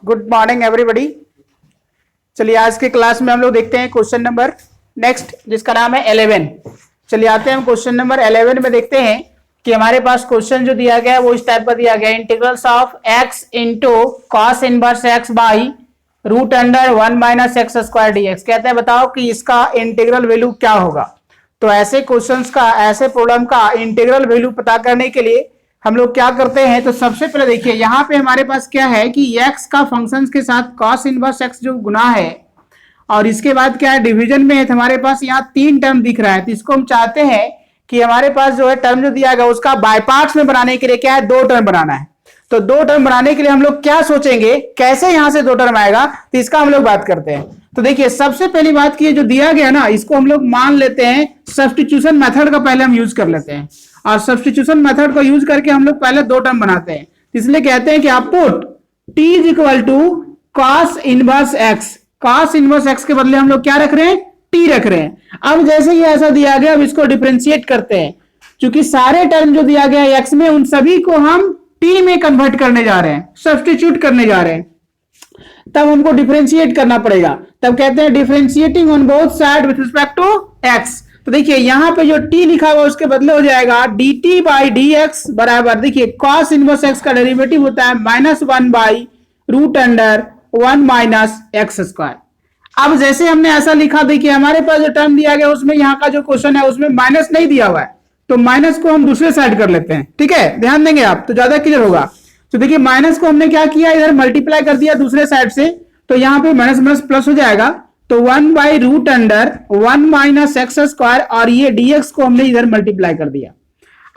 Good morning everybody. चलिए आज के क्लास में हम लोग देखते हैं क्वेश्चन नंबर नेक्स्ट जिसका नाम है 11। चलिए आते हैं हम क्वेश्चन नंबर 11 में देखते हैं कि हमारे पास क्वेश्चन जो दिया गया है वो इस टाइप का दिया गया है, integrals of x into cos inverse x by root under 1 minus x square dx। कहते हैं बताओ कि इसका इंटीग्रल वैल्यू क्या होगा। तो ऐसे क्वेश्चंस का, ऐसे प्रॉब्लम का इंटीग्रल वैल्यू पता करने के लिए हम लोग क्या करते हैं, तो सबसे पहले देखिए यहाँ पे हमारे पास क्या है कि x का फंक्शंस के साथ cos इनवर्स x जो गुना है और इसके बाद क्या है डिवीजन में है, तो हमारे पास यहाँ 3 टर्म दिख रहा है। तो इसको हम चाहते हैं कि हमारे पास जो है टर्म जो दिया गया उसका बाय पार्ट्स में बनाने के लिए क्या है 2 टर्म बनाना है। तो 2 टर्म बनाने के लिए हम लोग क्या सोचेंगे, कैसे यहां से 2 टर्म आएगा, तो इसका हम लोग बात करते हैं। तो देखिए सबसे पहली बात की जो दिया गया ना इसको हम लोग मान लेते हैं, सब्स्टिट्यूशन मेथड का पहले हम यूज कर लेते हैं और सब्स्टिट्यूशन मेथड को यूज करके हम लोग पहले 2 टर्म बनाते हैं। इसलिए कहते हैं कि आप put t is equal to cos inverse x, cos inverse x के बदले हम लोग क्या रख रहे हैं, t रख रहे हैं। अब जैसे ही ऐसा दिया गया अब इसको डिफरेंशिएट करते हैं, क्योंकि सारे टर्म जो दिया गया है x में उन सभी को हम t में कन्वर्ट करने जा रहे हैं, सब्स्टिट्यूट करने जा रहे हैं, तब हमको डिफरेंशिएट करना पड़ेगा। तब कहते हैं differentiating on both side with respect to x। तो देखिए यहाँ पे जो t लिखा हुआ उसके बदले हो जाएगा dt बाई dx बराबर, देखिए cos इनवर्स x का डेरिवेटिव होता है -1 by root under 1 minus x square. अब जैसे हमने ऐसा लिखा, देखिए हमारे पास जो टर्म दिया गया उसमें यहाँ का जो क्वेश्चन है उसमें माइनस नहीं दिया हुआ है, तो माइनस को हम दूसरे साइड कर लेते हैं। ठीक है, ध्यान देंगे आप तो ज्यादा क्लियर होगा। तो देखिए माइनस को हमने क्या किया, इधर मल्टीप्लाई कर दिया दूसरे साइड से, तो यहाँ पे माइनस माइनस प्लस हो जाएगा, तो 1 by root under 1 minus x square और ये dx को हमने इधर मल्टीप्लाई कर दिया।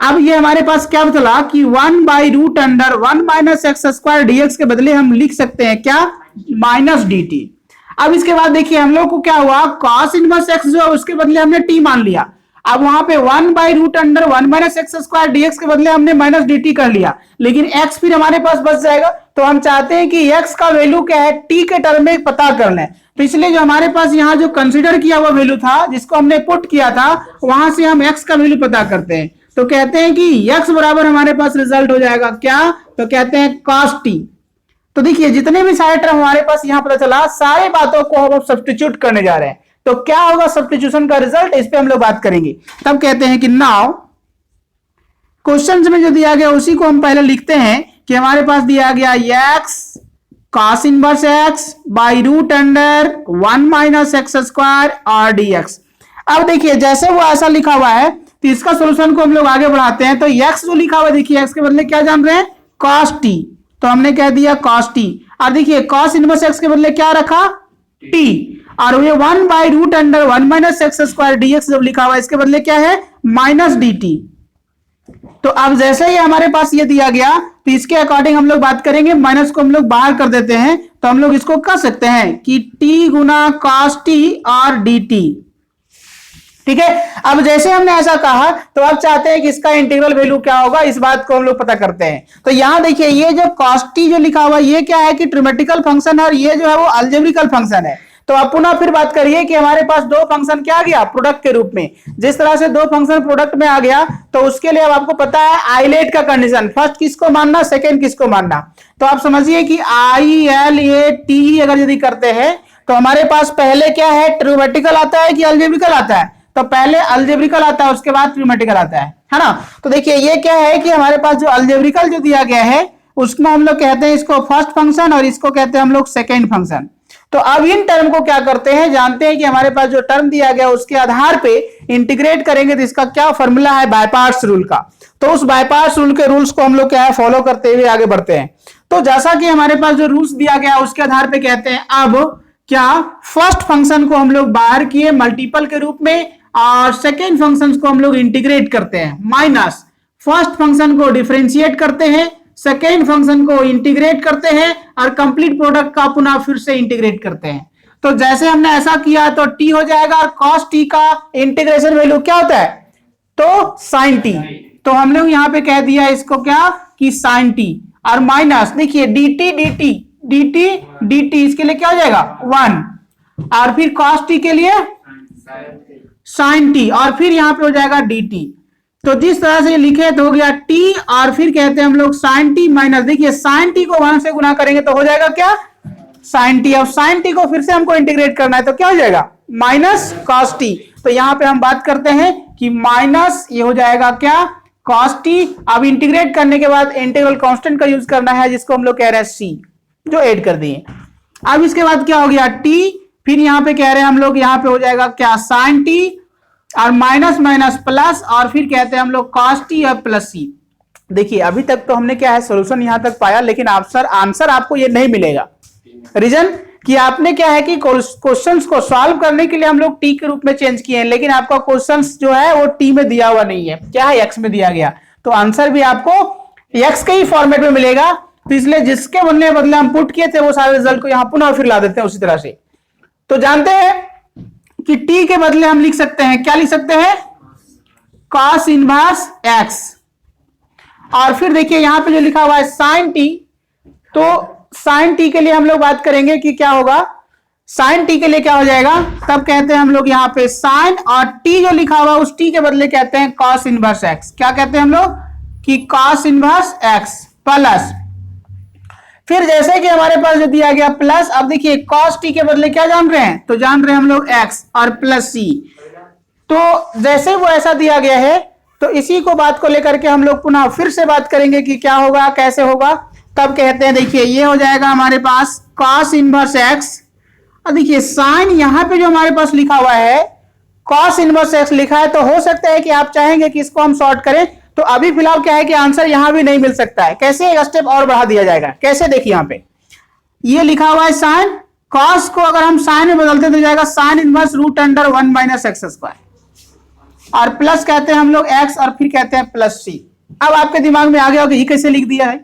अब ये हमारे पास क्या चला कि 1 by root under 1 minus x square dx के बदले हम लिख सकते हैं क्या, माइनस dt। अब इसके बाद देखिए हम लोग को क्या हुआ, cos इनवर्स x जो है उसके बदले हमने t मान लिया। अब वहां पे 1 by root under 1 minus x square dx के बदले हमने माइनस dt कर लिया, लेकिन x फिर हमारे पास बच जाएगा। तो हम चाहते हैं कि x का वैल्यू क्या है t के टर्म में पता कर लें। तो इसलिए जो हमारे पास यहाँ जो कंसीडर किया हुआ वैल्यू था जिसको हमने पुट किया था वहां से हम x का वैल्यू पता करते हैं। तो कहते हैं कि x बराबर हमारे पास रिजल्ट हो जाएगा क्या, तो कहते हैं cos t। तो देखिए जितने भी सारे टर्म हमारे पास यहाँ पता चला, सारे बातों को हम सब्स्टिट्यूट करने जा रहे हैं। तो क्या होगा सब्स्टिट्यूशन का रिजल्ट, इस पे हम लोग बात करेंगे। तब कहते हैं कि नाउ क्वेश्चंस में जो दिया गया उसी को हम पहले लिखते हैं कि हमारे पास दिया गया x cos inverse x by root under 1 minus x square और dx। अब देखिए जैसे वो ऐसा लिखा हुआ है तो इसका सोल्यूशन को हम लोग आगे बढ़ाते हैं। तो x जो लिखा हुआ है देखिए x के बदले क्या जान रहे हैं, cos t, तो हमने कह दिया cos t। और देखिए cos इनवर्स x के बदले क्या रखा, t, और ये 1 by root under 1 minus x square dx जब लिखा हुआ है इसके बदले क्या है, माइनस dt। तो अब जैसे ही हमारे पास ये दिया गया तो इसके अकॉर्डिंग हम लोग बात करेंगे, माइनस को हम लोग बाहर कर देते हैं, तो हम लोग इसको कह सकते हैं कि t गुना cos t और dt। ठीक है, अब जैसे हमने ऐसा कहा तो अब चाहते हैं कि इसका इंटीग्रल वैल्यू क्या होगा, इस बात को हम लोग पता करते हैं। तो यहां देखिए ये जो cos t जो लिखा हुआ ये क्या है कि ट्रिमेटिकल फंक्शन है और ये जो है वो अलजेब्रिकल फंक्शन है। तो आप पुनः फिर बात करिए कि हमारे पास 2 फंक्शन क्या आ गया, प्रोडक्ट के रूप में। जिस तरह से 2 फंक्शन प्रोडक्ट में आ गया तो उसके लिए अब आपको पता है आइलेट का कंडीशन, फर्स्ट किसको मानना, सेकंड किसको मानना। तो आप समझिए कि ILAT अगर यदि करते हैं तो हमारे पास पहले क्या है, ट्रिमेटिकल आता है कि अलजेब्रिकल आता है, तो पहले अलजेब्रिकल आता है उसके बाद ट्रिमेटिकल आता है ना। तो देखिए ये क्या है कि हमारे पास जो अलजेब्रिकल जो दिया गया है उसको हम लोग कहते हैं इसको फर्स्ट फंक्शन और इसको कहते हैं हम लोग सेकेंड फंक्शन। तो अब इन टर्म को क्या करते हैं, जानते हैं कि हमारे पास जो टर्म दिया गया उसके आधार पे इंटीग्रेट करेंगे, तो इसका क्या फॉर्मूला है, बाय पार्ट्स रूल का। तो उस बाय पार्ट्स रूल के रूल्स को हम लोग क्या है फॉलो करते हुए आगे बढ़ते हैं। तो जैसा कि हमारे पास जो रूल्स दिया गया उसके आधार पे कहते हैं अब क्या, फर्स्ट फंक्शन को हम लोग बाहर किए मल्टीपल के रूप में और सेकेंड फंक्शन को हम लोग इंटीग्रेट करते हैं, माइनस फर्स्ट फंक्शन को डिफरेंशिएट करते हैं, सेकेंड फंक्शन को इंटीग्रेट करते हैं और कंप्लीट प्रोडक्ट का पुनः फिर से इंटीग्रेट करते हैं। तो जैसे हमने ऐसा किया तो t हो जाएगा और cos t का इंटीग्रेशन वैल्यू क्या होता है, तो sin t। तो हम लोग यहाँ पे कह दिया इसको क्या कि sin t और माइनस देखिए dt इसके लिए क्या हो जाएगा 1 और फिर cos t के लिए sin t और फिर यहाँ पे हो जाएगा dt। तो जिस तरह से लिखे तो हो गया t और फिर कहते हैं हम लोग sin t माइनस, देखिए sin t को 1 से गुना करेंगे तो हो जाएगा क्या साइन टी। अब साइन टी को फिर से हमको इंटीग्रेट करना है तो क्या हो जाएगा माइनस कॉस टी। तो यहां पे हम बात करते हैं कि माइनस ये हो जाएगा क्या कॉस टी। अब इंटीग्रेट करने के बाद इंटीग्रल कांस्टेंट का यूज करना है जिसको हम लोग कह रहे हैं सी, जो ऐड कर दिए। अब इसके बाद क्या हो गया टी, फिर यहां पे कह रहे हैं हम लोग यहां पे हो जाएगा क्या साइन टी और माइनस माइनस प्लस और फिर कहते हैं हम लोग कॉस टी और प्लस सी। देखिए अभी तक तो हमने क्या है सॉल्यूशन यहां तक पाया, लेकिन आंसर आपको ये नहीं मिलेगा। रीजन कि आपने क्या है कि क्वेश्चंस को सॉल्व करने के लिए हम लोग टी के रूप में चेंज किए हैं, लेकिन आपका क्वेश्चंस जो है वो टी में दिया हुआ नहीं है, क्या है एक्स में दिया गया। तो आंसर भी आपको एक्स के ही फॉर्मेट में मिलेगा। तो इसलिए जिसके बनने बदले हम पुट किए थे वो सारे रिजल्ट को यहां पुनः फिर ला देते हैं उसी तरह से। तो जानते हैं कि टी के बदले हम लिख सकते हैं, क्या लिख सकते हैं कॉस इनवर्स एक्स। और फिर देखिए यहां पे जो लिखा हुआ है साइन टी, तो साइन टी के लिए हम लोग बात करेंगे कि क्या होगा। साइन टी के लिए क्या हो जाएगा, तब कहते हैं हम लोग यहाँ पे साइन और टी जो लिखा हुआ उस टी के बदले कहते हैं कॉस इनवर्स एक्स। क्या कहते हैं हम लोग कि कॉस इनवर्स एक्स प्लस, फिर जैसे कि हमारे पास जो दिया गया प्लस, अब देखिए कॉस टी के बदले क्या जान रहे हैं, तो जान रहे हैं हम लोग एक्स और प्लस सी। तो जैसे वो ऐसा दिया गया है तो इसी को बात को लेकर के हम लोग पुनः फिर से बात करेंगे कि क्या होगा कैसे होगा। तब कहते हैं देखिए ये हो जाएगा हमारे पास कॉस इनवर्स एक्स। और देखिए साइन यहां पे जो हमारे पास लिखा हुआ है कॉस इनवर्स एक्स लिखा है, तो हो सकता है कि आप चाहेंगे कि इसको हम सॉर्ट करें। तो अभी फिलहाल क्या है कि आंसर यहां भी नहीं मिल सकता है, कैसे एक स्टेप और बढ़ा दिया जाएगा। कैसे देखिए यहां पे ये लिखा हुआ है साइन, कॉस को अगर हम साइन में बदलते तो जाएगा sine inverse root under 1 minus x square, और प्लस कहते हैं हम लोग एक्स और फिर कहते हैं प्लस सी। अब आपके दिमाग में आ गया होगा ये कैसे लिख दिया है।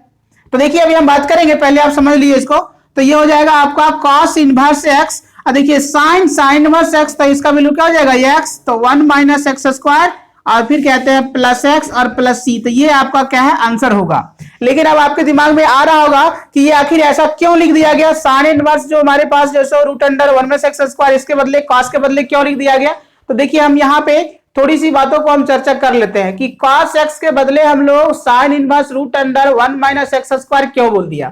तो देखिए अभी हम बात करेंगे, पहले आप समझ लीजिए इसको। तो ये हो जाएगा आपका कॉस इनवर्स एक्स, और देखिए साइन साइन इनवर्स एक्स, तो इसका वैल्यू क्या हो जाएगा एक्स, तो 1 माइनस एक्स स्क्वायर और फिर कहते हैं प्लस एक्स और प्लस सी। तो ये आपका क्या है आंसर होगा। लेकिन अब आपके दिमाग में आ रहा होगा कि ये आखिर ऐसा क्यों लिख दिया गया, साइन इनवर्स जो हमारे पास जैसे root under 1 minus x square इसके बदले कॉस के बदले क्यों लिख दिया गया। तो देखिए हम यहाँ पे थोड़ी सी बातों को हम चर्चा कर लेते हैं कि cos x के बदले हम लोग sin inverse root under 1 minus x square क्यों बोल दिया।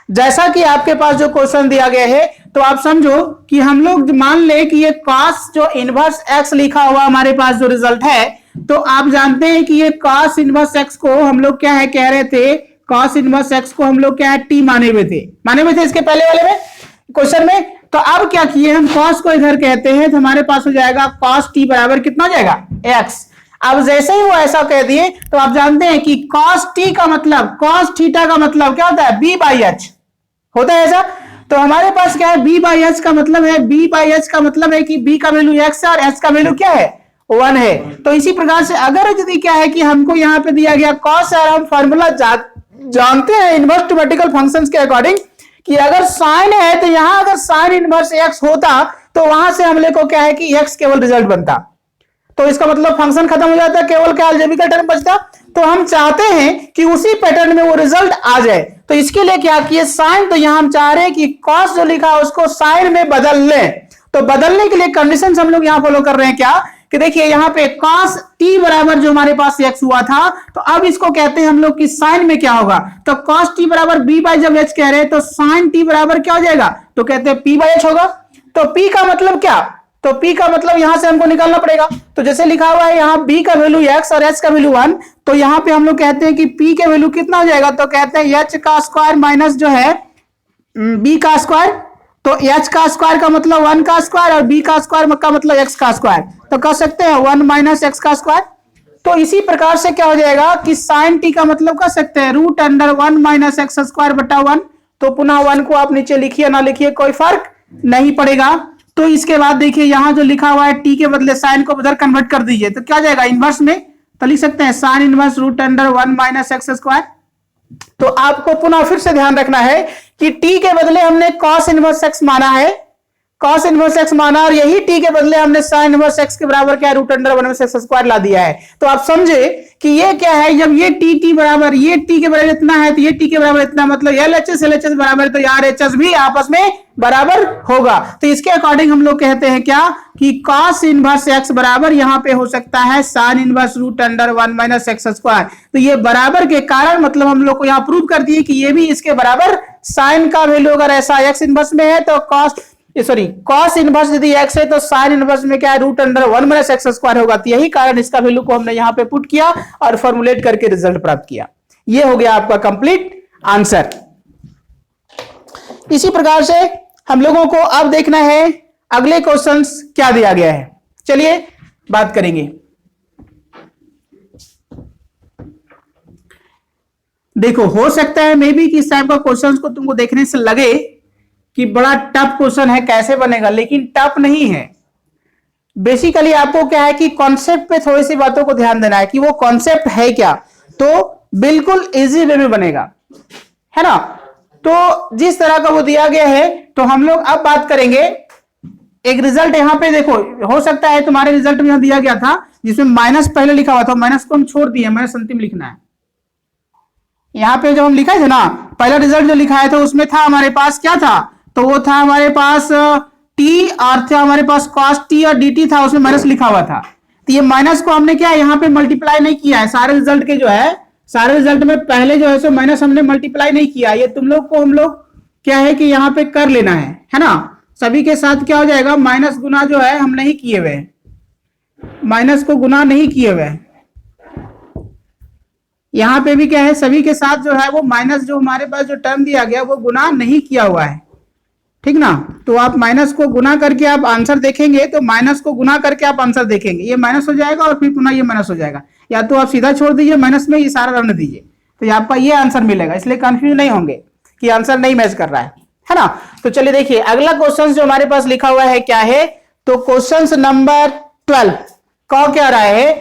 जैसा कि आपके पास जो क्वेश्चन दिया गया है, तो आप समझो कि हम लोग मान ले कि ये cos जो इनवर्स x लिखा हुआ हमारे पास जो रिजल्ट है, तो आप जानते हैं कि ये cos इनवर्स x को हम लोग क्या है कह रहे थे, cos इनवर्स x को हम लोग क्या है t माने हुए थे इसके पहले वाले में क्वेश्चन में। तो अब क्या किए हम cos को इधर कहते हैं, तो हमारे पास हो जाएगा cos t बराबर कितना हो जाएगा x। अब जैसे ही वो ऐसा कह दिए तो आप जानते हैं कि cos t का मतलब cos थीटा का मतलब क्या होता है b बाई h होता है ऐसा। तो हमारे पास क्या है b बाई h का मतलब है, b बाई h का मतलब है कि b का वैल्यू x है और h का वैल्यू क्या है 1 है। तो इसी प्रकार से अगर यदि क्या है कि हमको यहाँ पे दिया गया cos और हम फॉर्मूला जानते हैं इनवर्स ट्रिमेटिकल फंक्शंस के अकॉर्डिंग कि अगर साइन है तो यहां अगर साइन इनवर्स एक्स होता तो वहां से हमले को क्या है कि एक्स केवल रिजल्ट बनता, तो इसका मतलब फंक्शन खत्म हो जाता, केवल क्या अलजेब्रिकल टर्म बचता। तो हम चाहते हैं कि उसी पैटर्न में वो रिजल्ट आ जाए, तो इसके लिए क्या किए साइन, तो यहां हम चाह रहे हैं कि कॉस जो लिखा है उसको साइन में बदल लें। तो बदलने के लिए कंडीशन हम लोग यहां फॉलो कर रहे हैं क्या कि देखिए यहां पे cos t बराबर जो हमारे पास x हुआ था, तो अब इसको कहते हैं हम लोग कि साइन में क्या होगा, तो cos t बराबर b बाई जब h कह रहे हैं तो sin t बराबर क्या हो जाएगा, तो कहते हैं p बाई h होगा। तो p का मतलब क्या, तो p का मतलब यहां से हमको निकालना पड़ेगा। तो जैसे लिखा हुआ है यहाँ b का वैल्यू x और h का वैल्यू 1, तो यहाँ पे हम लोग कहते हैं कि p के वैल्यू कितना हो जाएगा, तो कहते हैं h का स्क्वायर माइनस जो है b का स्क्वायर। तो h का स्क्वायर का मतलब 1 का स्क्वायर और b का स्क्वायर का मतलब x का स्क्वायर, तो कह सकते हैं 1 माइनस एक्स का स्क्वायर। तो इसी प्रकार से क्या हो जाएगा कि साइन टी का मतलब कह सकते हैं root under 1 minus x square बटा 1। तो पुनः 1 को आप नीचे लिखिए ना लिखिए कोई फर्क नहीं पड़ेगा। तो इसके बाद देखिए यहां जो लिखा हुआ है टी के बदले साइन को उधर कन्वर्ट कर दीजिए, तो क्या जाएगा इनवर्स में, तो लिख सकते हैं sine inverse root under 1 minus x square. तो आपको पुनः फिर से ध्यान रखना है कि t के बदले हमने cos इनवर्स x माना है, cos इनवर्स x माना और यही t के बदले हमने sin इनवर्स x के बराबर क्या रूट अंडर 1 x स्क्वायर ला दिया है। तो आप समझे कि ये क्या है, जब ये t बराबर ये t के बराबर इतना है तो ये t के बराबर इतना, मतलब LHS बराबर, तो यार HS भी आपस में बराबर होगा। तो इसके अकॉर्डिंग हम लोग कहते हैं क्या कि cos इनवर्स x बराबर यहां पे हो सकता है sin inverse root under 1 x square. तो ये बराबर के कारण मतलब हम लोग को यहां प्रूव कर दिए कि ये भी इसके बराबर sin का वैल्यू अगर ऐसा x इनवर्स में है तो cos इनवर्स यदि x है तो sin इनवर्स में क्या है रूट अंडर 1 x स्क्वायर होगा। तो यही कारण इसका वैल्यू को हमने यहां पे पुट किया और फॉर्मुलेट करके रिजल्ट प्राप्त किया। ये हो गया आपका कंप्लीट आंसर। इसी प्रकार से हम लोगों को अब देखना है अगले क्वेश्चंस क्या दिया गया है। चलिए बात करेंगे। देखो, हो सकता है मे बी कि इस टाइप का क्वेश्चंस को तुमको देखने से लगे कि बड़ा टफ क्वेश्चन है, कैसे बनेगा, लेकिन टफ नहीं है। बेसिकली आपको क्या है कि कॉन्सेप्ट पे थोड़ी सी बातों को ध्यान देना है कि वो कॉन्सेप्ट है क्या, तो बिल्कुल इजी वे में बनेगा, है ना। तो जिस तरह का वो दिया गया है तो हम लोग अब बात करेंगे। एक रिजल्ट यहाँ पे देखो, हो सकता है तुम्हारे रिजल्ट में दिया गया था जिसमें माइनस पहले लिखा हुआ था, माइनस को हम छोड़ दिए, माइनस अंतिम लिखना है। यहाँ पे जो हम लिखा है ना, पहला रिजल्ट जो लिखा है तो उसमें था हमारे पास क्या था, तो वो था हमारे पास t और था हमारे पास cos t और dt था, उसमें माइनस लिखा हुआ था। तो ये माइनस को हमने क्या यहाँ पे मल्टीप्लाई नहीं किया है, सारे रिजल्ट के जो है, सारे रिजल्ट में पहले जो है सो माइनस हमने मल्टीप्लाई नहीं किया। ये तुम लोग को हम लोग क्या है कि यहाँ पे कर लेना है ना। सभी के साथ क्या हो जाएगा, माइनस गुना जो है हम नहीं किए हुए, माइनस को गुना नहीं किए हुए। यहाँ पे भी क्या है, सभी के साथ जो है वो माइनस जो हमारे पास जो टर्म दिया गया वो गुना नहीं किया हुआ है, ठीक ना। तो आप माइनस को गुना करके आप आंसर देखेंगे, तो माइनस को गुना करके आप आंसर देखेंगे, ये माइनस हो जाएगा और फिर पुनः ये माइनस हो जाएगा, या तो आप सीधा छोड़ दीजिए माइनस में, ये सारा रहने दीजिए, तो आपका ये आंसर मिलेगा। इसलिए कंफ्यूज नहीं होंगे कि आंसर नहीं मैच कर रहा है ना। तो चलिए देखिए अगला क्वेश्चन जो हमारे पास लिखा हुआ है क्या है, तो क्वेश्चन नंबर 12 कह क्या रहा है,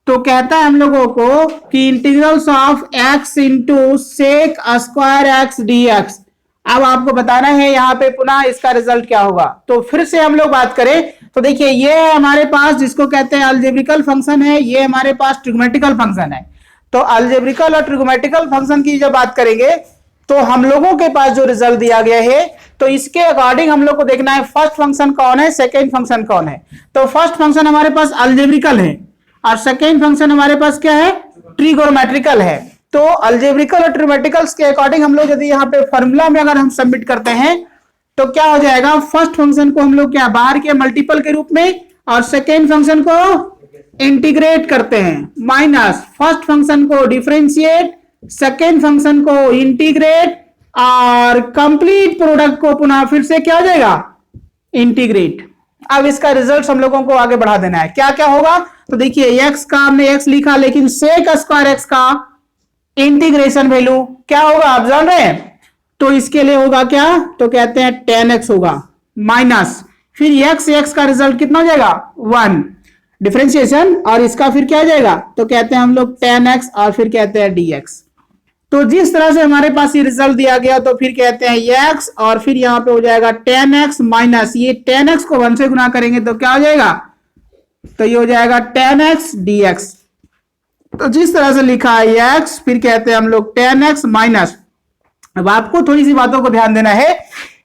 तो कहता है हम लोगों को कि integrals of x into sec square x dx। अब आपको बताना है यहाँ पे पुनः इसका रिजल्ट क्या होगा। तो फिर से हम लोग बात करें तो देखिए ये हमारे पास जिसको कहते हैं अलजेब्रिकल फंक्शन है, ये हमारे पास ट्रिग्मेटिकल फंक्शन है। तो अलजेब्रिकल और ट्रिग्मेटिकल फंक्शन की जब बात करेंगे तो हम लोगों के पास जो रिजल्ट दिया गया है तो इसके अकॉर्डिंग हम लोग को देखना है फर्स्ट फंक्शन कौन है, सेकेंड फंक्शन कौन है। तो फर्स्ट फंक्शन हमारे पास अलजेब्रिकल है और सेकेंड फंक्शन हमारे पास क्या है, ट्रिगोनोमेट्रिकल है। तो अलजेब्रिकल और ट्रिग्मेटिकल्स के अकॉर्डिंग हम लोग यदि यहाँ पे फॉर्मूला में अगर हम सबमिट करते हैं तो क्या हो जाएगा, फर्स्ट फंक्शन को हम लोग क्या बाहर के मल्टीपल के रूप में और सेकेंड फंक्शन को इंटीग्रेट करते हैं, माइनस फर्स्ट फंक्शन को डिफरेंशिएट, सेकेंड फंक्शन को इंटीग्रेट और कंप्लीट प्रोडक्ट को पुनः फिर से क्या हो जाएगा, इंटीग्रेट। अब इसका रिजल्ट हम लोगों को आगे बढ़ा देना है। क्या क्या होगा, तो देखिए x का हमने x लिखा, लेकिन सेक स्क्वायर x का इंटीग्रेशन वैल्यू क्या होगा आप जान रहे हैं, तो इसके लिए होगा क्या, तो कहते हैं tan x होगा माइनस फिर x का रिजल्ट कितना हो जाएगा 1 डिफरेंशिएशन, और इसका फिर क्या हो जाएगा, तो कहते हैं हम लोग tan x और फिर कहते हैं dx। तो जिस तरह से हमारे पास ये रिजल्ट दिया गया तो फिर कहते हैं x और फिर यहाँ पे हो जाएगा tan x माइनस ये tan x को 1 से गुना करेंगे तो क्या हो जाएगा, तो ये हो जाएगा tan x dx। तो जिस तरह से लिखा है x फिर कहते हैं हम लोग tan x माइनस। अब आपको थोड़ी सी बातों को ध्यान देना है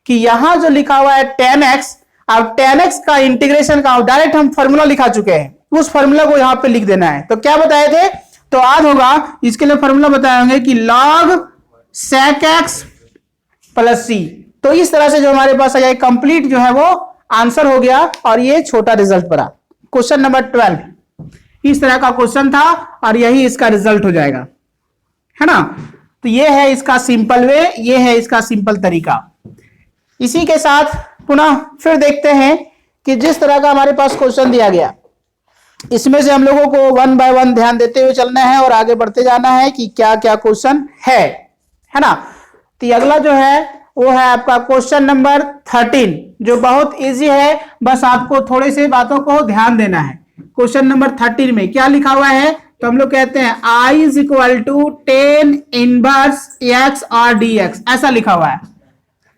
कि यहां जो लिखा हुआ है tan x, अब tan x का इंटीग्रेशन का डायरेक्ट हम फॉर्मूला लिखा चुके हैं, उस फॉर्मूला को यहां पे लिख देना है। तो क्या बताए थे, तो आज होगा इसके लिए फॉर्मूला बताए होंगे कि log sec x plus c। तो इस तरह से जो हमारे पास आ जाए कंप्लीट जो है वो आंसर हो गया और ये छोटा रिजल्ट पड़ा। क्वेश्चन नंबर 12 इस तरह का क्वेश्चन था और यही इसका रिजल्ट हो जाएगा, है ना। तो ये है इसका सिंपल वे, ये है इसका सिंपल तरीका। इसी के साथ पुनः फिर देखते हैं कि जिस तरह का हमारे पास क्वेश्चन दिया गया इसमें से हम लोगों को 1 बाय 1 ध्यान देते हुए चलना है और आगे बढ़ते जाना है कि क्या क्या क्वेश्चन है ना। तो अगला जो है वो है आपका क्वेश्चन नंबर 13 जो बहुत इजी है, बस आपको थोड़े से बातों को ध्यान देना है। क्वेश्चन नंबर 13 में क्या लिखा हुआ है, तो हम लोग कहते हैं I = tan इनवर्स x और dx, ऐसा लिखा हुआ है।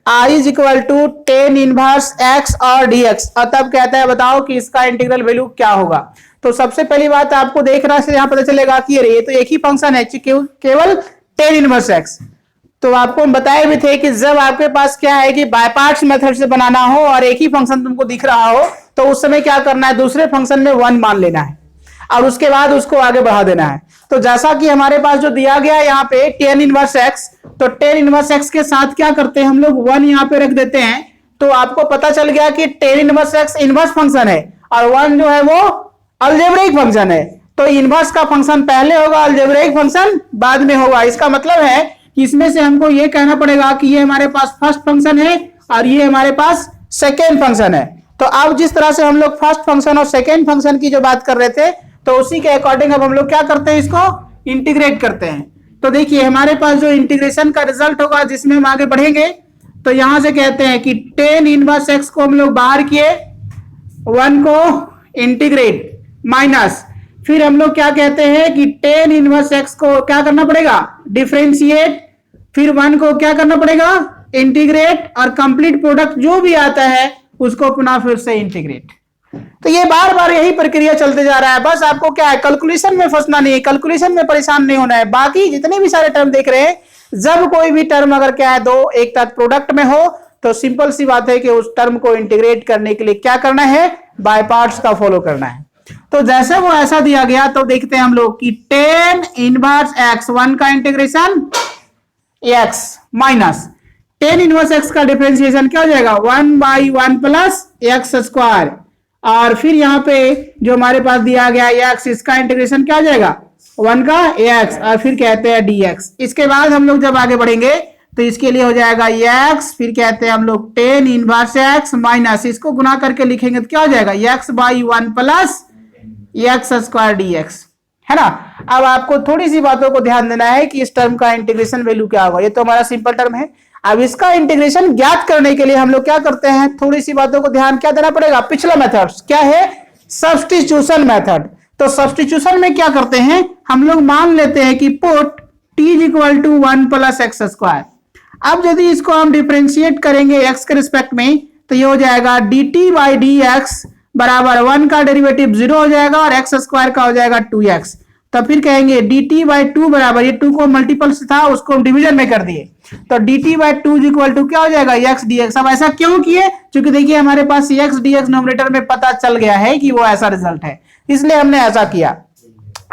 i is equal to tan inverse x और dx, और तब कहता है बताओ कि इसका इंटीग्रल वैल्यू क्या होगा। तो सबसे पहली बात आपको देखना से यहाँ पता चलेगा कि ये तो एक ही फंक्शन है केवल टेन इनवर्स x। तो आपको हम बताए भी थे कि जब आपके पास क्या है कि बाय पार्ट्स मेथड से बनाना हो और एक ही फंक्शन तुमको दिख रहा हो तो उस समय क्या करना है, दूसरे फंक्शन में 1 मान लेना है और उसके बाद उसको आगे बढ़ा देना है। तो जैसा कि हमारे पास जो दिया गया है यहाँ पे टेन इनवर्स x, तो टेन इनवर्स x के साथ क्या करते हैं हम लोग 1 यहाँ पे रख देते हैं। तो आपको पता चल गया कि ten inverse x inverse function है और 1 जो है वो अलजेब्रिक फंक्शन है। तो इनवर्स का फंक्शन पहले होगा, अलजेब्रिक फंक्शन बाद में होगा। इसका मतलब है कि इसमें से हमको ये कहना पड़ेगा कि ये हमारे पास फर्स्ट फंक्शन है और ये हमारे पास सेकेंड फंक्शन है। तो अब जिस तरह से हम लोग फर्स्ट फंक्शन और सेकेंड फंक्शन की जो बात कर रहे थे तो उसी के अकॉर्डिंग अब हम लोग क्या करते हैं, इसको इंटीग्रेट करते हैं। तो देखिए हमारे पास जो इंटीग्रेशन का रिजल्ट होगा जिसमें हम आगे बढ़ेंगे, तो यहां से कहते हैं कि टेन इनवर्स x को हम लोग बाहर किए, 1 को इंटीग्रेट माइनस, फिर हम लोग क्या कहते हैं कि टेन इनवर्स x को क्या करना पड़ेगा, डिफरेंशिएट, फिर 1 को क्या करना पड़ेगा, इंटीग्रेट, और कंप्लीट प्रोडक्ट जो भी आता है उसको पुनः फिर से इंटीग्रेट। तो ये बार बार यही प्रक्रिया चलते जा रहा है। बस आपको क्या है, कैलकुलेशन में फंसना नहीं है, कैलकुलेशन में परेशान नहीं होना है। बाकी जितने भी सारे टर्म देख रहे हैं, जब कोई भी टर्म अगर क्या है दो एक तक प्रोडक्ट में हो तो सिंपल सी बात है कि उस टर्म को इंटीग्रेट करने के लिए क्या करना है, बाय पार्ट्स का फॉलो करना है। तो जैसे वो ऐसा दिया गया तो देखते हैं हम लोग कि टेन इनवर्स x, 1 का integration x minus ten inverse x का डिफरेंशिएशन क्या हो जाएगा, 1/1 प्लस एक्स स्क्वायर, और फिर यहाँ पे जो हमारे पास दिया गया x, इसका इंटीग्रेशन क्या हो जाएगा, 1 का x, और फिर कहते हैं dx। इसके बाद हम लोग जब आगे बढ़ेंगे तो इसके लिए हो जाएगा x, फिर कहते हैं हम लोग टेन इनवर्स x माइनस, इसको गुना करके लिखेंगे तो क्या हो जाएगा, x/1 plus x square dx, है ना। अब आपको थोड़ी सी बातों को ध्यान देना है कि इस टर्म का इंटीग्रेशन वैल्यू क्या होगा। ये तो हमारा सिंपल टर्म है। अब इसका इंटीग्रेशन ज्ञात करने के लिए हम लोग क्या करते हैं, थोड़ी सी बातों को ध्यान क्या देना पड़ेगा, पिछला मेथड क्या है, सब्स्टिट्यूशन मेथड। तो सब्स्टिट्यूशन में क्या करते हैं, हम लोग मान लेते हैं कि put t is equal to 1 plus x square. अब यदि इसको हम डिफरेंशिएट करेंगे x के रिस्पेक्ट में तो ये हो जाएगा dt/dx बराबर 1 का डेरिवेटिव 0 हो जाएगा और एक्स स्क्वायर का हो जाएगा 2x। तो फिर कहेंगे dt/2 बराबर, ये 2 को मल्टीपल से था उसको हम डिवीजन में कर दिए, तो dt/2 इज इक्वल टू क्या हो जाएगा, x dx। अब ऐसा क्यों किए, क्योंकि देखिए हमारे पास x dx नोमिनेटर में पता चल गया है कि वो ऐसा रिजल्ट है, इसलिए हमने ऐसा किया।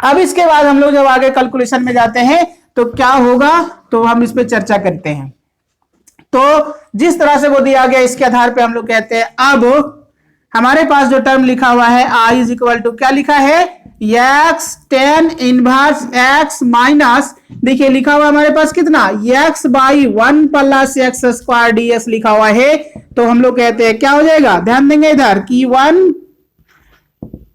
अब इसके बाद हम लोग जब आगे कैलकुलेशन में जाते हैं तो क्या होगा, तो हम इस पे चर्चा करते हैं। तो जिस तरह से वो दिया गया इसके आधार पे हम लोग कहते हैं, अब हमारे पास जो टर्म लिखा हुआ है i इज इक्वल टू क्या लिखा है, x ten inverse x minus, देखिए लिखा हुआ हमारे पास कितना, x/1 plus x square dx लिखा हुआ है। तो हम लोग कहते हैं क्या हो जाएगा, ध्यान देंगे इधर कि 1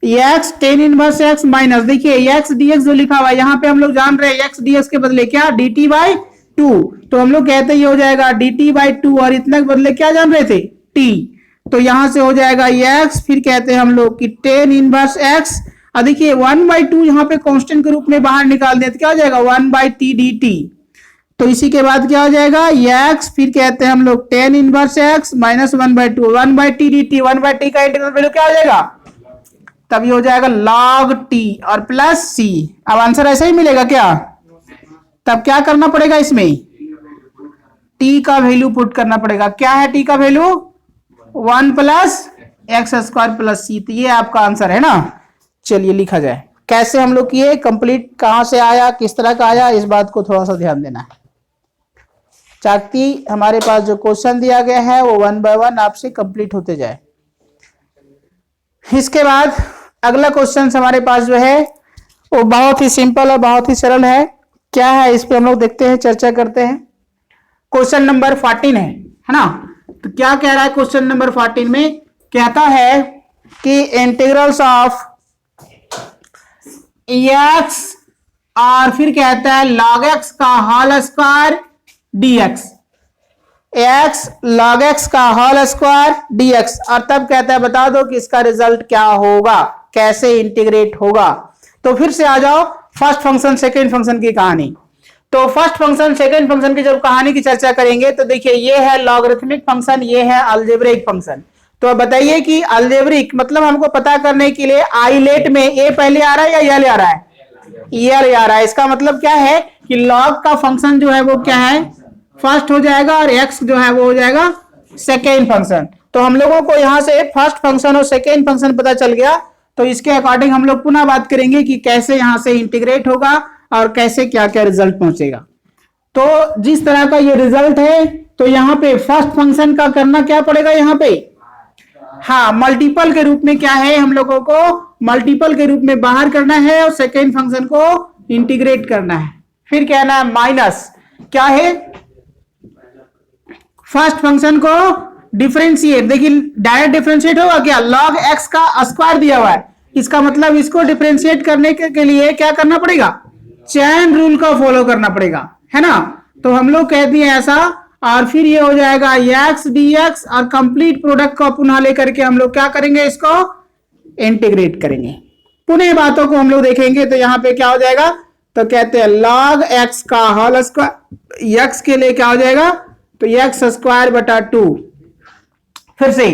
x ten inverse x minus, देखिए x dx जो लिखा हुआ है यहाँ पे हम लोग जान रहे हैं x dx के बदले क्या, dt/2। तो हम लोग कहते हैं ये हो जाएगा dt/2 और इतना के बदले क्या जान रहे थे, t। तो यहां से हो जाएगा x, फिर कहते हैं हम लोग कि टेन इनवर्स x, और देखिए 1/2 यहाँ पे कांस्टेंट के रूप में बाहर निकाल दें तो क्या हो जाएगा, 1/t dt। तो इसी के बाद क्या हो जाएगा x, फिर कहते हैं हम लोग ten inverse x minus 1/2, 1/t dt, 1/t का इंटीग्रल वैल्यू क्या हो जाएगा, तब ये हो जाएगा log t और प्लस c। अब आंसर ऐसा ही मिलेगा क्या, तब क्या करना पड़ेगा, इसमें t का वैल्यू पुट करना पड़ेगा। क्या है t का value, 1 plus x square plus c। तो ये आपका आंसर है ना। चलिए लिखा जाए, कैसे हम लोग किए, कंप्लीट कहां से आया, किस तरह का आया, इस बात को थोड़ा सा ध्यान देना है। ताकि हमारे पास जो क्वेश्चन दिया गया है वो 1 बाय 1 आपसे कंप्लीट होते जाए। इसके बाद अगला क्वेश्चन हमारे पास जो है वो बहुत ही सिंपल और बहुत ही सरल है। क्या है इस पे हम लोग देखते हैं, चर्चा करते हैं। क्वेश्चन नंबर 14 है ना। तो क्या कह रहा है क्वेश्चन नंबर 14 में, कहता है कि इंटीग्रल्स ऑफ x और फिर कहता है log x का whole square dx, x log x का होल स्क्वायर dx, और तब कहता है बता दो कि इसका रिजल्ट क्या होगा, कैसे इंटीग्रेट होगा। तो फिर से आ जाओ फर्स्ट फंक्शन सेकेंड फंक्शन की कहानी। तो फर्स्ट फंक्शन सेकंड फंक्शन की जब कहानी की चर्चा करेंगे तो देखिए ये है लॉगरिथमिक फंक्शन, ये है अलजेब्रिक फंक्शन। तो अब बताइए कि अलजेब्रिक मतलब हमको पता करने के लिए आइलेट में ए पहले आ रहा है या एल आ रहा है? एल आ रहा है। इसका मतलब क्या है कि लॉग का फंक्शन जो है वो क्या है, फर्स्ट हो जाएगा और एक्स जो है वो हो जाएगा सेकेंड फंक्शन। तो हम लोगों को यहां से फर्स्ट फंक्शन और सेकेंड फंक्शन पता चल गया। तो इसके अकॉर्डिंग हम लोग पुनः बात करेंगे कि कैसे यहां से इंटीग्रेट होगा और कैसे क्या क्या रिजल्ट पहुंचेगा। तो जिस तरह का ये रिजल्ट है तो यहाँ पे फर्स्ट फंक्शन का करना क्या पड़ेगा, यहाँ पे हाँ मल्टीपल के रूप में क्या है, हम लोगों को मल्टीपल के रूप में बाहर करना है और सेकेंड फंक्शन को इंटीग्रेट करना है। फिर क्या है माइनस क्या है, फर्स्ट फंक्शन को डिफरेंशिएट। देखिए डायरेक्ट डिफरेंशिएट होगा क्या, लॉग एक्स का स्क्वायर दिया हुआ है, इसका मतलब इसको डिफरेंशिएट करने के लिए क्या करना पड़ेगा, चेन रूल का फॉलो करना पड़ेगा, है ना। तो हम लोग कहते हैं ऐसा, और फिर ये हो जाएगा एक्स डी एक्स और कंप्लीट प्रोडक्ट को पुनः लेकर के हम लोग क्या करेंगे, इसको इंटीग्रेट करेंगे। पुनः बातों को हम लोग देखेंगे तो यहाँ पे क्या हो जाएगा, तो कहते हैं लॉग एक्स का होल स्क्वायर, एक्स के लिए क्या हो जाएगा, तो एक्स स्क्वायर बटा 2। फिर से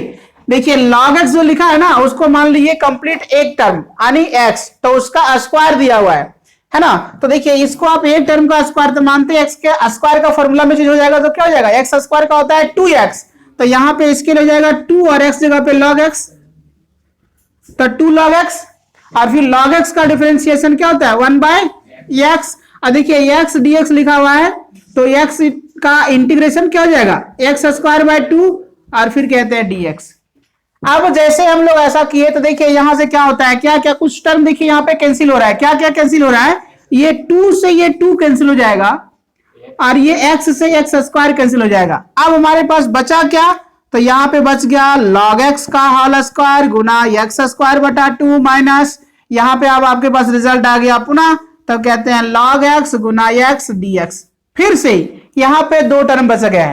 देखिए लॉग एक्स जो लिखा है ना उसको मान लीजिए कंप्लीट एक टर्म यानी एक्स, तो उसका स्क्वायर दिया हुआ है ना। तो देखिए इसको आप एक टर्म का स्क्वायर तो मानते हैं, एक्स के स्क्वायर का फॉर्मूला में चेंज हो जाएगा तो क्या हो जाएगा, एक्स स्क्वायर का होता है 2x, तो यहां पे इसके लिए हो जाएगा 2 और x जगह पे log x, तो 2 log x, और फिर log x का डिफरेंशिएशन क्या होता है 1/x। और देखिए x dx लिखा हुआ है तो x का इंटीग्रेशन क्या हो जाएगा x स्क्वायर बाय 2 और फिर कहते हैं dx। अब जैसे हम लोग ऐसा किए तो देखिए यहां से क्या होता है, क्या क्या कुछ टर्म देखिए यहाँ पे कैंसिल हो रहा है, क्या क्या कैंसिल हो रहा है, ये 2 से ये 2 कैंसिल हो जाएगा और ये x से x स्क्वायर कैंसिल हो जाएगा। अब हमारे पास बचा क्या, तो यहाँ पे बच गया log x का होल स्क्वायर गुना x स्क्वायर बटा 2 माइनस, यहाँ पे अब आपके पास रिजल्ट आ गया पुनः, तो कहते हैं log x गुना x dx। फिर से यहाँ पे 2 टर्म बच गया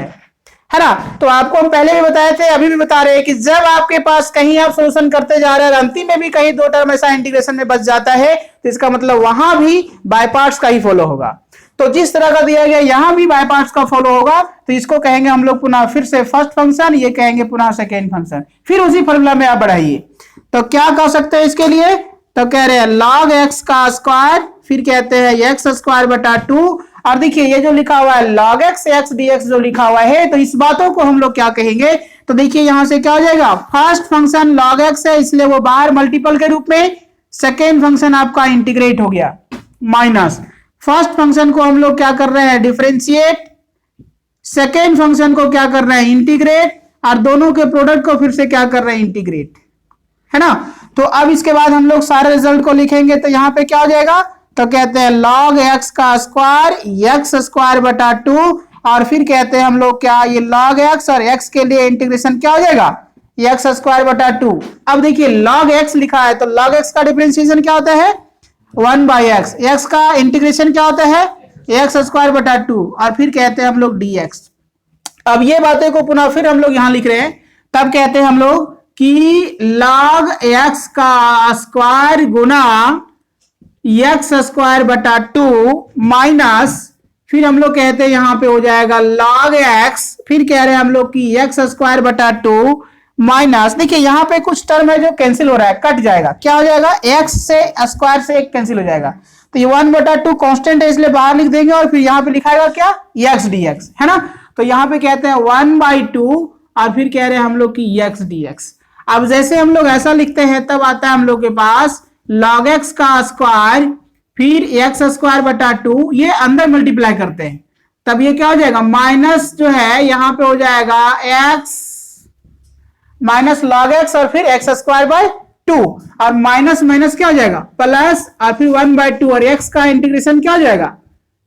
है ना। तो आपको हम पहले भी बताए थे, अभी भी बता रहे हैं कि जब आपके पास कहीं आप सोल्यूशन करते जा रहे हैं और अंतिम में भी कहीं 2 टर्म ऐसा इंटीग्रेशन में बच जाता है तो इसका मतलब वहां भी बाय पार्ट्स का ही फॉलो होगा। तो जिस तरह का दिया गया यहां भी बाय पार्ट्स का फॉलो होगा, तो इसको कहेंगे हम लोग पुनः फिर से फर्स्ट फंक्शन, ये कहेंगे पुनः सेकेंड फंक्शन, फिर उसी फॉर्मूला में आप बढ़ाइए। तो क्या कर सकते हैं इसके लिए, तो कह रहे हैं log x का स्क्वायर, फिर कहते हैं x स्क्वायर बटा 2, और देखिए ये जो लिखा हुआ है log x dx जो लिखा हुआ है, तो इस बातों को हम लोग क्या कहेंगे, तो देखिए यहां से क्या हो जाएगा, फर्स्ट फंक्शन log x है इसलिए वो बाहर मल्टीपल के रूप में, सेकेंड फंक्शन आपका इंटीग्रेट हो गया माइनस, फर्स्ट फंक्शन को हम लोग क्या कर रहे हैं डिफरेंशिएट, सेकेंड फंक्शन को क्या कर रहे हैं इंटीग्रेट, और दोनों के प्रोडक्ट को फिर से क्या कर रहे हैं इंटीग्रेट, है ना। तो अब इसके बाद हम लोग सारे रिजल्ट को लिखेंगे तो यहाँ पे क्या हो जाएगा, तो कहते हैं log x का स्क्वायर x स्क्वायर बटा 2, और फिर कहते हैं हम लोग क्या, ये log x और x के लिए इंटीग्रेशन क्या हो जाएगा x स्क्वायर बटा 2। अब देखिए log x लिखा है तो log x का डिफरेंशिएशन क्या होता है 1/x, x का इंटीग्रेशन क्या होता है x स्क्वायर बटा 2, और फिर कहते हैं हम लोग dx। अब ये बातें को पुनः फिर हम लोग यहां लिख रहे हैं, तब कहते हैं हम लोग कि log x का स्क्वायर गुना x स्क्वायर बटा 2 माइनस, फिर हम लोग कहते हैं यहां पे हो जाएगा log x, फिर कह रहे हैं हम लोग कि x स्क्वायर बटा 2 माइनस, देखिए यहां पे कुछ टर्म है जो कैंसिल हो रहा है, कट जाएगा, क्या हो जाएगा x से स्क्वायर से एक कैंसिल हो जाएगा, तो ये 1/2 कांस्टेंट है इसलिए बाहर लिख देंगे, और फिर यहां पे लिखाएगा क्या x dx, है ना। तो यहां पे कहते हैं 1/2 और फिर कह रहे हैं हम लोग कि x dx। अब जैसे हम लोग ऐसा लिखते हैं तब आता है हम लोग के पास log x का स्क्वायर फिर x स्क्वायर बटा 2, ये अंदर मल्टीप्लाई करते हैं तब ये क्या हो जाएगा माइनस जो है यहां पे हो जाएगा x माइनस log x और फिर x स्क्वायर बाय 2, और माइनस माइनस क्या हो जाएगा प्लस, और फिर 1/2 और x का इंटीग्रेशन क्या हो जाएगा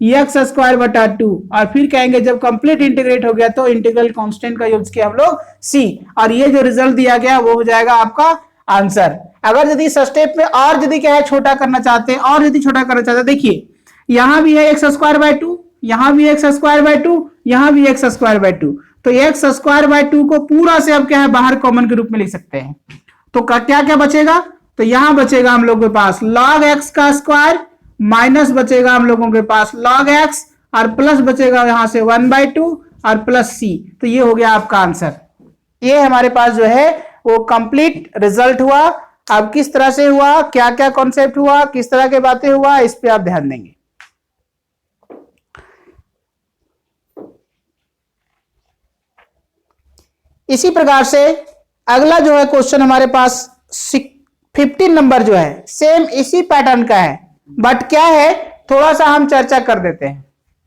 x स्क्वायर बटा 2, और फिर कहेंगे जब कंप्लीट इंटीग्रेट हो गया तो इंटीग्रल कांस्टेंट का यूज किया हम लोग c, और ये जो रिजल्ट दिया गया वो हो जाएगा आपका आंसर। अगर यदि इस स्टेप में और यदि क्या है छोटा करना चाहते हैं, और यदि छोटा करना चाहते हैं, देखिए यहां भी है x स्क्वायर बाय 2, यहां भी x स्क्वायर बाय 2, यहां भी x स्क्वायर बाय 2, तो x स्क्वायर बाय 2 को पूरा से अब क्या है बाहर कॉमन के रूप में लिख सकते हैं। तो क्या क्या बचेगा, तो यहां बचेगा हम लोग के पास log x का स्क्वायर माइनस बचेगा हम लोगों के पास log x, और प्लस बचेगा यहां से 1/2 और प्लस सी। तो ये हो गया आपका आंसर। ये हमारे पास जो है वो कंप्लीट रिजल्ट हुआ। अब किस तरह से हुआ, क्या क्या कॉन्सेप्ट हुआ, किस तरह के बातें हुआ, इस पे आप ध्यान देंगे। इसी प्रकार से अगला जो है क्वेश्चन हमारे पास 15 नंबर जो है सेम इसी पैटर्न का है, बट क्या है थोड़ा सा हम चर्चा कर देते हैं,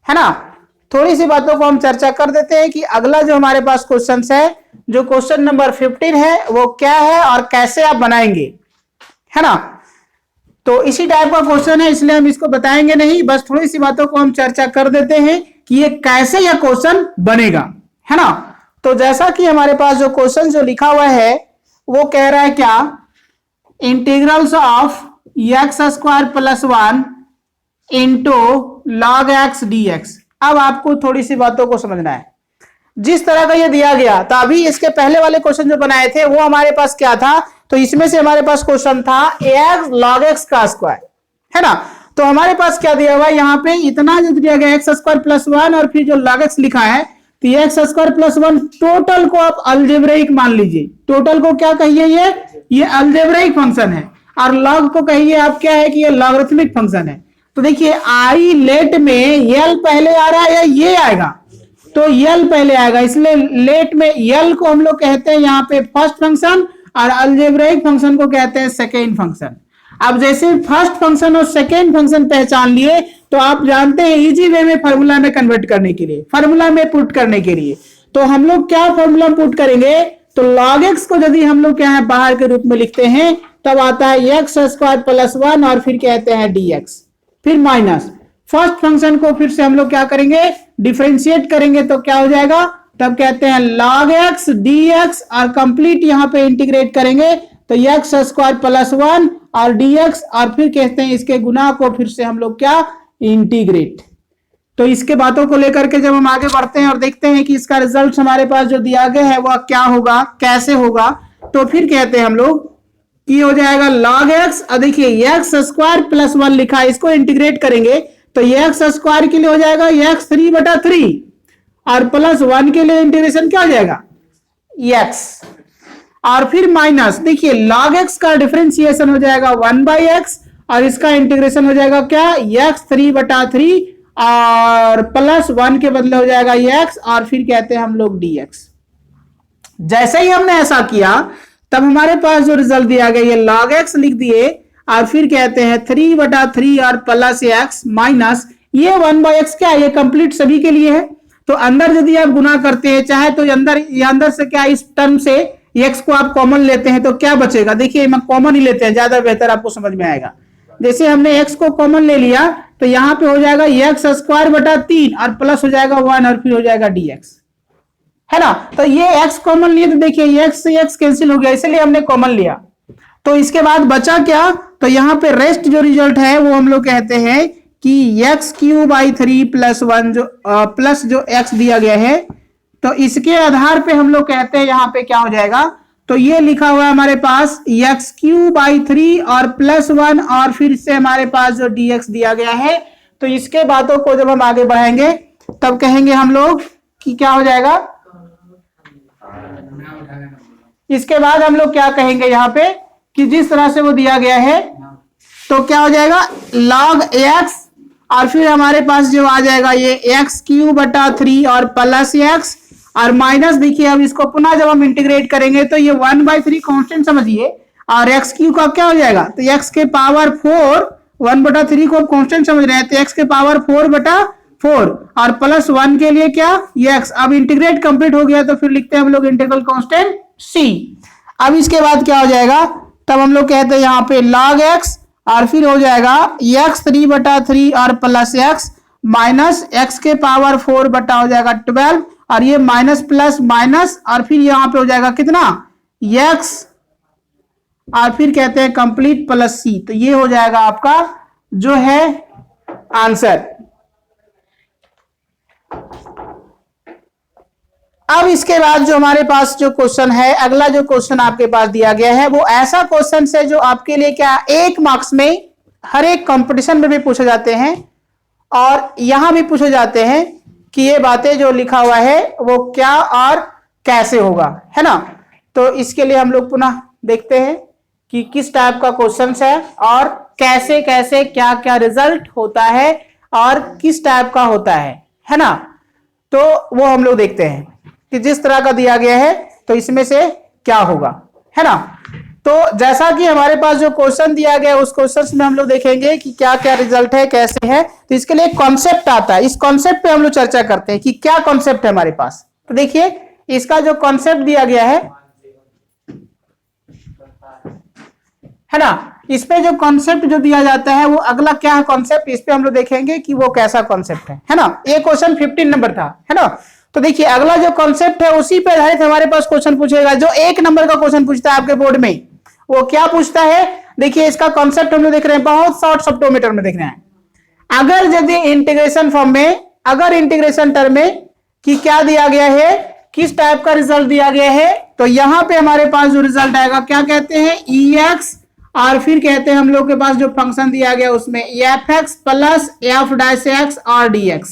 है ना। थोड़ी सी बातों को हम चर्चा कर देते हैं कि अगला जो हमारे पास क्वेश्चन है, जो क्वेश्चन नंबर 15 है वो क्या है और कैसे आप बनाएंगे, है ना। तो इसी टाइप का क्वेश्चन है, इसलिए हम इसको बताएंगे नहीं, बस थोड़ी सी बातों को हम चर्चा कर देते हैं कि ये कैसे यह क्वेश्चन बनेगा, है ना। तो जैसा कि हमारे पास जो क्वेश्चन जो लिखा हुआ है वो कह रहा है क्या, integrals of x square plus 1 into log x D x. अब आपको थोड़ी सी बातों को समझना है। जिस तरह का ये दिया गया था, अभी इसके पहले वाले क्वेश्चन जो बनाए थे वो हमारे पास क्या था, तो इसमें से हमारे पास क्वेश्चन था एक्स लॉग एक्स का स्क्वायर, है ना। तो हमारे पास क्या दिया हुआ है यहाँ पे, इतना जो दिया गया एक्स स्क्वायर प्लस 1 और फिर जो लॉग एक्स लिखा है, तो एक्स स्क्वायर प्लस 1 टोटल को आप अलजेब्रिक मान लीजिए। टोटल को क्या कहिए, ये अलजेब्रिक फंक्शन है, और लॉग को कहिए आप क्या है कि ये लॉगरिथमिक फंक्शन है। तो देखिए आई लेट में यल पहले आ रहा है या ये आएगा, तो यल पहले आएगा, इसलिए लेट में यल को हम लोग कहते हैं यहाँ पे फर्स्ट फंक्शन और अलजेब्रिक फंक्शन को कहते हैं सेकेंड फंक्शन। अब जैसे फर्स्ट फंक्शन और सेकेंड फंक्शन पहचान लिए तो आप जानते हैं इजी वे में फार्मूला में कन्वर्ट करने के लिए, फार्मूला में पुट करने के लिए, तो हम लोग क्या फार्मूला पुट करेंगे, तो log x को यदि हम लोग क्या है बाहर के रूप में लिखते हैं तब आता है एक्स स्क्वायर प्लस 1 और फिर कहते हैं dx, फिर माइनस फर्स्ट फंक्शन को फिर से हम लोग क्या करेंगे, डिफरेंशिएट करेंगे, तो क्या हो जाएगा, तब कहते हैं log x dx और कंप्लीट यहां पे इंटीग्रेट करेंगे तो एक्स स्क्वायर प्लस 1 और dx और फिर कहते हैं इसके गुना को फिर से हम लोग क्या इंटीग्रेट। तो इसके बातों को लेकर के जब हम आगे बढ़ते हैं और देखते हैं कि इसका रिजल्ट हमारे पास जो दिया गया है वह क्या होगा, कैसे होगा, तो फिर कहते हैं हम लोग कि हो जाएगा log x, और देखिए एक्स स्क्वायर प्लस 1 लिखा है, इसको इंटीग्रेट करेंगे तो एक्स स्क्वायर के लिए हो जाएगा एक्स 3/3 और प्लस 1 के लिए इंटीग्रेशन क्या हो जाएगा x, और फिर माइनस देखिए log x का डिफरेंशिएशन हो जाएगा 1/x और इसका इंटीग्रेशन हो जाएगा क्या x 3/3 और प्लस 1 के बदले हो जाएगा x और फिर कहते हैं हम लोग dx। जैसे ही हमने ऐसा किया तब हमारे पास जो रिजल्ट दिया गया ये log x लिख दिए और फिर कहते हैं 3/3 और प्लस x माइनस ये 1/x क्या है, ये कंप्लीट सभी के लिए है। तो अंदर यदि आप गुना करते हैं चाहे तो अंदर से क्या इस टर्म से x को आप कॉमन लेते हैं तो क्या बचेगा, देखिए मैं कॉमन ही लेते हैं, ज्यादा बेहतर आपको समझ में आएगा। जैसे हमने x को कॉमन ले लिया तो यहां पे हो जाएगा एक्स स्क्वायर बटा 3 और प्लस हो जाएगा 1 और फिर हो जाएगा dx, है ना। तो ये x कॉमन लिए तो देखिए x से x कैंसिल हो गया, इसलिए हमने कॉमन लिया। तो इसके बाद बचा क्या, तो यहाँ पे रेस्ट जो रिजल्ट है वो हम लोग कहते हैं कि x³ 3 + 1 जो प्लस जो x दिया गया है, तो इसके आधार पे हम लोग कहते हैं यहाँ पे क्या हो जाएगा, तो ये लिखा हुआ है हमारे पास x³ 3 और प्लस 1 और फिर से हमारे पास जो dx दिया गया है। तो इसके बातों को जब हम आगे बढ़ाएंगे तब कहेंगे हम लोग कि क्या हो जाएगा, इसके बाद हम लोग क्या कहेंगे यहाँ पे कि जिस तरह से वो दिया गया है तो क्या हो जाएगा log x और फिर हमारे पास जो आ जाएगा ये x³ 3 और प्लस x और माइनस, देखिए अब इसको पुनः जब हम इंटीग्रेट करेंगे तो ये 1/3 कांस्टेंट समझिए और x³ का क्या हो जाएगा, तो x के पावर 4 1/3 को कांस्टेंट समझ रहे हैं तो x के पावर 4/4 और प्लस 1 के लिए क्या x। अब इंटीग्रेट कंप्लीट हो गया तो फिर लिखते हैं हम लोग इंटीग्रल कांस्टेंट c। अब इसके बाद क्या हो जाएगा, तब हम लोग कहते हैं यहाँ पे log x और फिर हो जाएगा x3/3 और प्लस x माइनस x के पावर 4 बटा हो जाएगा 12 और ये माइनस प्लस माइनस और फिर यहाँ पे हो जाएगा कितना x और फिर कहते हैं कंप्लीट प्लस c। तो ये हो जाएगा आपका जो है आंसर। अब इसके बाद जो हमारे पास जो क्वेश्चन है, अगला जो क्वेश्चन आपके पास दिया गया है वो ऐसा क्वेश्चन है जो आपके लिए क्या 1 मार्क्स में हर एक कंपटीशन में भी पूछे जाते हैं और यहां भी पूछे जाते हैं कि ये बातें जो लिखा हुआ है वो क्या और कैसे होगा, है ना। तो इसके लिए हम लोग पुनः देखते हैं कि किस टाइप का क्वेश्चन है और कैसे कैसे क्या क्या रिजल्ट होता है और किस टाइप का होता है ना। तो वो हम लोग देखते हैं कि जिस तरह का दिया गया है तो इसमें से क्या होगा, है ना। तो जैसा कि हमारे पास जो क्वेश्चन दिया गया है उस क्वेश्चन में हम लोग देखेंगे कि क्या क्या रिजल्ट है, कैसे है। तो इसके लिए एक कॉन्सेप्ट आता है, इस कॉन्सेप्ट पे हम लोग चर्चा करते हैं कि क्या कॉन्सेप्ट है हमारे पास। तो देखिए इसका जो कॉन्सेप्ट दिया गया है ना, इस पे जो कॉन्सेप्ट जो दिया जाता है वो अगला क्या है कॉन्सेप्ट, इस पे हम लोग देखेंगे कि वो कैसा कॉन्सेप्ट है ना। ये क्वेश्चन 15 नंबर था, है ना। तो देखिए अगला जो कॉन्सेप्ट है उसी पे आधारित हमारे पास क्वेश्चन पूछेगा। जो 1 नंबर का क्वेश्चन पूछता है आपके बोर्ड में वो क्या पूछता है, देखिए इसका कॉन्सेप्ट हम लोग देख रहे हैं, बहुत शॉर्ट सब्टोमीटर में देख रहे हैं। अगर यदि इंटीग्रेशन फॉर्म में, अगर इंटीग्रेशन टर्म में कि क्या दिया गया है, किस टाइप का रिजल्ट दिया गया है, तो यहां पे हमारे पास जो रिजल्ट आएगा क्या कहते हैं, EX, और फिर कहते हैं हम लोग के पास जो फंक्शन दिया गया उसमें fx plus f dash x और dx।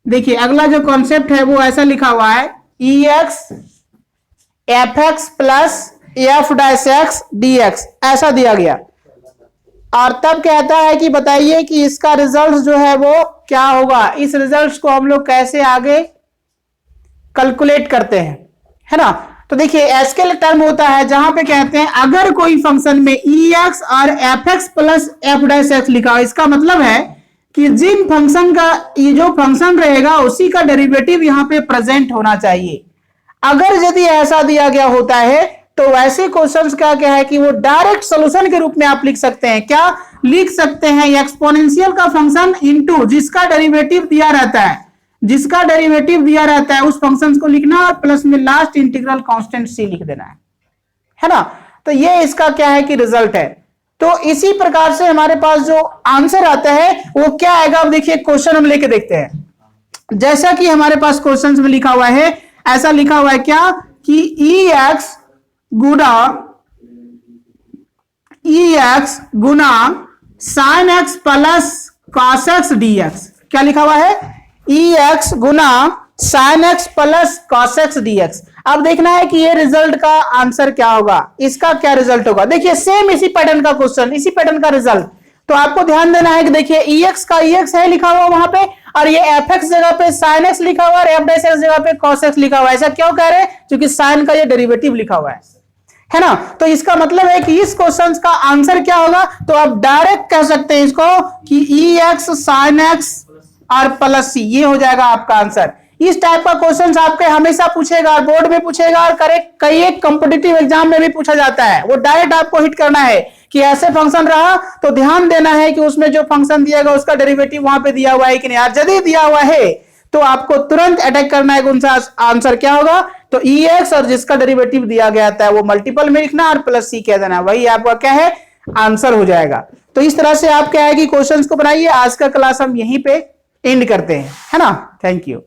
देखिए अगला जो कॉन्सेप्ट है वो ऐसा लिखा हुआ है, EX fx plus f dash x dx, ऐसा दिया गया। और तब कहता है कि बताइए कि इसका रिजल्ट जो है वो क्या होगा, इस रिजल्ट को हम लोग कैसे आगे कैलकुलेट करते हैं, है ना। तो देखिए एसकेल टर्म होता है जहां पे कहते हैं अगर कोई फंक्शन में EX और fx plus f dash x लिखा हो, इसका मतलब है कि जिन फंक्शन का ये जो फंक्शन रहेगा उसी का डेरिवेटिव यहां पे प्रेजेंट होना चाहिए। अगर यदि ऐसा दिया गया होता है तो वैसे क्वेश्चंस का क्या है कि वो डायरेक्ट सॉल्यूशन के रूप में आप लिख सकते हैं। क्या लिख सकते हैं, एक्सपोनेंशियल का फंक्शन इनटू जिसका डेरिवेटिव दिया रहता है, जिसका डेरिवेटिव दिया रहता है उस फंक्शन को लिखना और प्लस में लास्ट इंटीग्रल कांस्टेंट c लिख देना है ना। तो ये इसका क्या है कि रिजल्ट है। तो इसी प्रकार से हमारे पास जो आंसर आता है वो क्या आएगा, अब देखिए क्वेश्चन हम लेके देखते हैं। जैसा कि हमारे पास क्वेश्चन में लिखा हुआ है, ऐसा लिखा हुआ है क्या कि EX गुना sine x plus cos x dx। क्या लिखा हुआ है, EX गुना sine x plus cos x dx। अब देखना है कि ये रिजल्ट का आंसर क्या होगा, इसका क्या रिजल्ट होगा। देखिए सेम इसी पैटर्न का क्वेश्चन, इसी पैटर्न का रिजल्ट। तो आपको ध्यान देना है कि देखिए EX का EX है लिखा हुआ वहां पे, और ये fx जगह पे sin x लिखा हुआ और f डैश x जगह पे cos x लिखा हुआ है। ऐसा क्यों कह रहे हैं, क्योंकि sin का ये डेरिवेटिव लिखा हुआ है ना। तो इसका मतलब है कि इस क्वेश्चन का आंसर क्या होगा, तो आप डायरेक्ट कह सकते हैं इसको कि EX sin x और प्लस c, ये हो जाएगा आपका आंसर। इस टाइप का क्वेश्चन आपके हमेशा पूछेगा, बोर्ड में पूछेगा और कई एक कॉम्पिटिटिव एग्जाम में भी पूछा जाता है। वो डायरेक्ट आपको हिट करना है कि ऐसे फंक्शन रहा तो ध्यान देना है कि उसमें जो फंक्शन दिया गया उसका डेरिवेटिव वहां पे दिया हुआ है कि नहीं। यदि दिया हुआ है तो आपको तुरंत अटैक करना है, उनका आंसर क्या होगा, तो EX और जिसका डेरिवेटिव दिया गया था वो मल्टीपल में लिखना और प्लस c कह देना, वही आपका क्या है आंसर हो जाएगा। तो इस तरह से आप क्या है कि क्वेश्चंस को बनाइए। आज का क्लास हम यहीं पे एंड करते हैं, है ना। Thank you.